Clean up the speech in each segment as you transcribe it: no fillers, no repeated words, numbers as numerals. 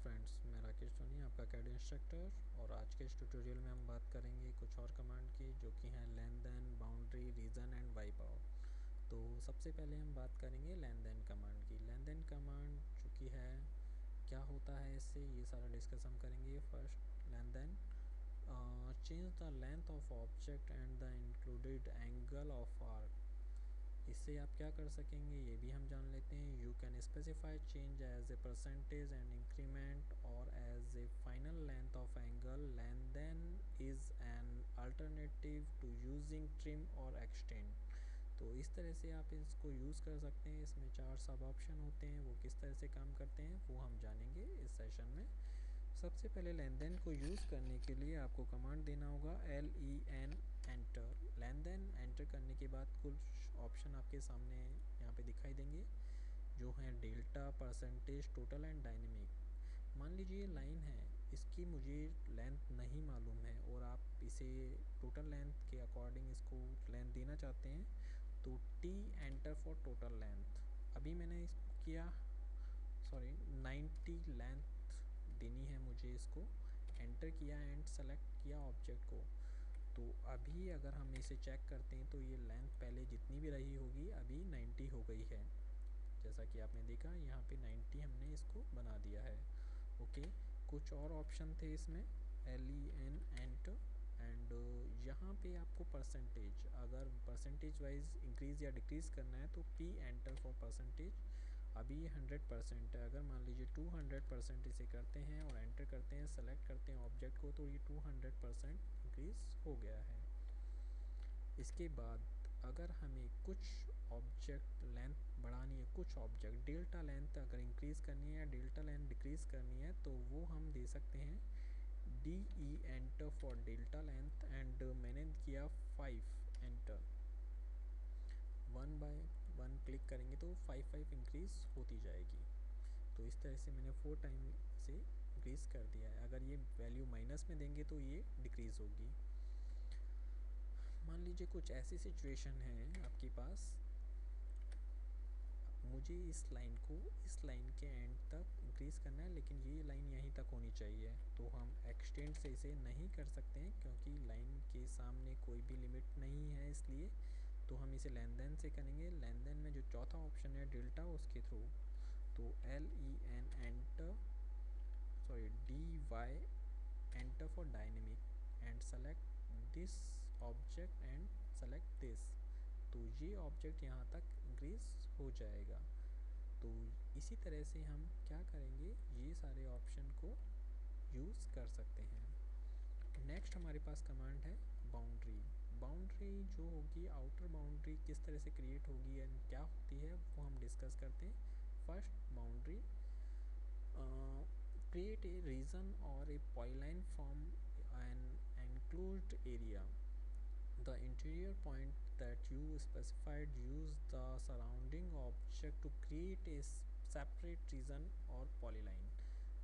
Friends, मैं राकेश सोनी, आपका CAD instructor. और आज के इस ट्यूटोरियल में हम बात करेंगे कुछ और कमांड की, जो कि हैं lengthen, boundary, region and wipe out. तो सबसे पहले हम बात करेंगे लेन देन कमांड की। लेन देन कमांड जो कि है, क्या होता है इससे, ये सारा डिस्कस हम करेंगे। First, lengthen change the length of object and the included angle of arc. इससे आप क्या कर सकेंगे ये भी हम जान लेते हैं। You can specify change as a percentage and increment or as a final length of angle. Lengthen is an alternative to using trim or extend. तो इस तरह से आप इसको यूज़ कर सकते हैं। इसमें 4 सब ऑप्शन होते हैं, वो किस तरह से काम करते हैं वो हम जानेंगे इस सेशन में। सबसे पहले लेन देन को यूज़ करने के लिए आपको कमांड देना होगा LEN एंटर। लेन देन एंटर करने के बाद कुछ ऑप्शन आपके सामने यहाँ पे दिखाई देंगे, जो हैं delta, percentage, total and dynamic. मान लीजिए लाइन है, इसकी मुझे लेंथ नहीं मालूम है और आप इसे टोटल लेंथ के अकॉर्डिंग इसको लेंथ देना चाहते हैं, तो T enter for total length. अभी मैंने इसको किया 90 लेंथ देनी है मुझे, इसको एंटर किया एंड सेलेक्ट किया ऑब्जेक्ट को। तो अभी अगर हम इसे चेक करते हैं तो ये लेंथ पहले जितनी भी रही होगी अभी 90 हो गई है। जैसा कि आपने देखा यहाँ पे 90 हमने इसको बना दिया है। ओके, कुछ और ऑप्शन थे इसमें, LEN एंटर एंड यहाँ पे आपको परसेंटेज, अगर परसेंटेज वाइज इंक्रीज़ या डिक्रीज़ करना है तो P एंटर फॉर परसेंटेज। अभी ये 100% है, अगर मान लीजिए 200% इसे करते हैं और एंटर करते हैं, सेलेक्ट करते हैं ऑब्जेक्ट को, तो ये 200% इंक्रीज़ हो गया है। इसके बाद अगर हमें कुछ ऑब्जेक्ट लेंथ बढ़ानी है, कुछ ऑब्जेक्ट डेल्टा लेंथ अगर इंक्रीज़ करनी है या डेल्टा लेंथ डिक्रीज़ करनी है, तो वो हम दे सकते हैं DE enter for delta length and मैंने किया 5 एंटर। 1 बाय 1 क्लिक करेंगे तो 5 इंक्रीज़ होती जाएगी। तो इस तरह से मैंने 4 टाइम से इंक्रीज़ कर दिया है। अगर ये वैल्यू माइनस में देंगे तो ये डिक्रीज़ होगी। मान लीजिए कुछ ऐसी सिचुएशन है आपके पास, मुझे इस लाइन को इस लाइन के एंड तक इंक्रीज़ करना है, लेकिन ये लाइन यहीं तक होनी चाहिए। तो हम एक्सटेंड से इसे नहीं कर सकते हैं, क्योंकि लाइन के सामने कोई भी लिमिट नहीं है, इसलिए तो हम इसे लेन देन से करेंगे। लेन देन में जो चौथा ऑप्शन है डेल्टा, उसके थ्रू। तो LEN enter, DY enter for dynamic and select this object and select this. तो ये ऑब्जेक्ट यहाँ तक इंक्रीज़ हो जाएगा। तो इसी तरह से हम क्या करेंगे, ये सारे ऑप्शन को यूज़ कर सकते हैं। नेक्स्ट हमारे पास कमांड है बाउंड्री। बाउंड्री जो होगी, आउटर बाउंड्री किस तरह से क्रिएट होगी एंड क्या होती है वो हम डिस्कस करते हैं। First, boundary create a region or a polyline from an enclosed area. The interior point that you specified use the surrounding object to create a separate region or polyline.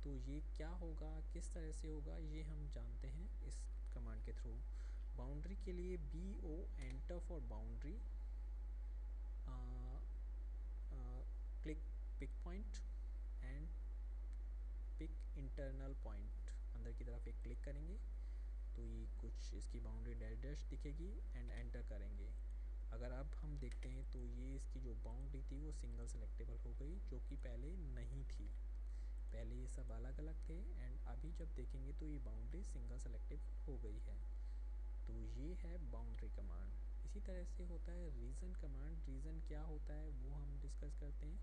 तो ये क्या होगा, किस तरह से होगा, ये हम जानते हैं इस कमांड के थ्रू। बाउंड्री के लिए BO enter for boundary, click pick point and pick internal point. अंदर की तरफ एक क्लिक करेंगे तो ये कुछ इसकी बाउंड्री डैश डैश दिखेगी एंड एंटर करेंगे। अगर अब हम देखते हैं तो ये इसकी जो बाउंड्री थी वो सिंगल सेलेक्टेबल हो गई, जो कि पहले नहीं थी। पहले ये सब अलग अलग थे एंड अभी जब देखेंगे तो ये बाउंड्री सिंगल सेलेक्टेबल हो गई है। तो ये है बाउंड्री कमांड। इसी तरह से होता है रीजन कमांड। रीजन क्या होता है वो हम डिस्कस करते हैं,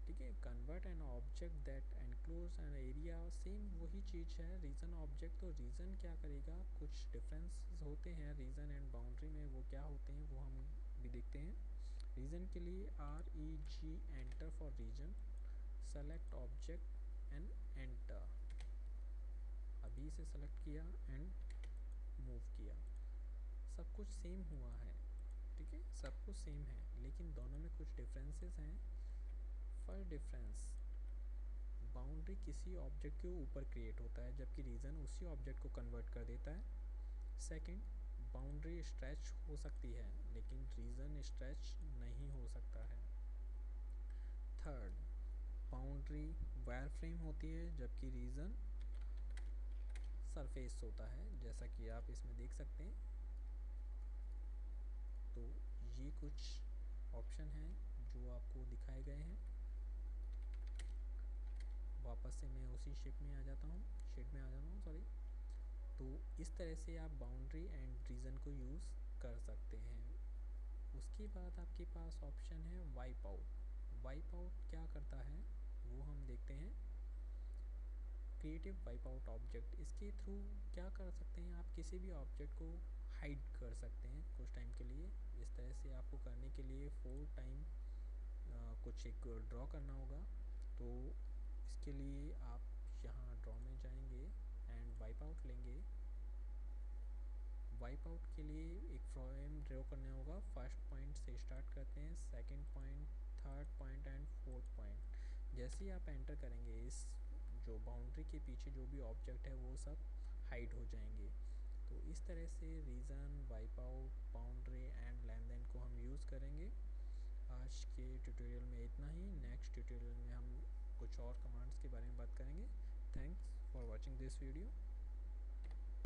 ठीक है। Convert an object that enclose an area, same वही चीज़ है, रीजन ऑब्जेक्ट। तो रीजन क्या करेगा, कुछ डिफरेंस होते हैं रीजन एंड बाउंड्री में, वो क्या होते हैं वो हम भी देखते हैं। रीजन के लिए REG enter for region, select object and enter. अभी इसे सेलेक्ट किया एंड मूव किया, सब कुछ सेम हुआ है, ठीक है, सब कुछ सेम है, लेकिन दोनों में कुछ डिफरेंसेस हैं। फर्स्ट डिफरेंस, बाउंड्री किसी ऑब्जेक्ट के ऊपर क्रिएट होता है, जबकि रीजन उसी ऑब्जेक्ट को कन्वर्ट कर देता है। सेकंड, बाउंड्री स्ट्रेच हो सकती है लेकिन रीजन स्ट्रेच नहीं हो सकता है। थर्ड, बाउंड्री वायर फ्रेम होती है, जबकि रीजन सरफेस होता है, जैसा कि आप इसमें देख सकते हैं। तो ये कुछ ऑप्शन हैं जो आपको दिखाए गए हैं। वापस से मैं उसी शेप में आ जाता हूँ सॉरी। तो इस तरह से आप बाउंड्री एंड रीजन को यूज़ कर सकते हैं। उसके बाद आपके पास ऑप्शन है वाइप आउट। वाइप आउट क्या करता है वो हम देखते हैं। क्रिएटिव वाइप आउट ऑब्जेक्ट, इसके थ्रू क्या कर सकते हैं, आप किसी भी ऑब्जेक्ट को हाइड कर सकते हैं कुछ टाइम के लिए। इस तरह से आपको करने के लिए 4 टाइम कुछ एक ड्रॉ करना होगा। तो इसके लिए आप यहाँ ड्रॉ में जाएंगे एंड वाइप आउट लेंगे। वाइप आउट के लिए एक फ्रेम ड्रॉ करना होगा। फर्स्ट पॉइंट से स्टार्ट करते हैं, second point, third point and fourth point. जैसे ही आप एंटर करेंगे, इस जो बाउंड्री के पीछे जो भी ऑब्जेक्ट है वो सब हाइड हो जाएंगे। तो इस तरह से region, wipe out, boundary and lengthen को हम यूज़ करेंगे। आज के ट्यूटोरियल में इतना ही। नेक्स्ट ट्यूटोरियल में हम कुछ और कमांड्स के बारे में बात करेंगे। Thanks for watching this video.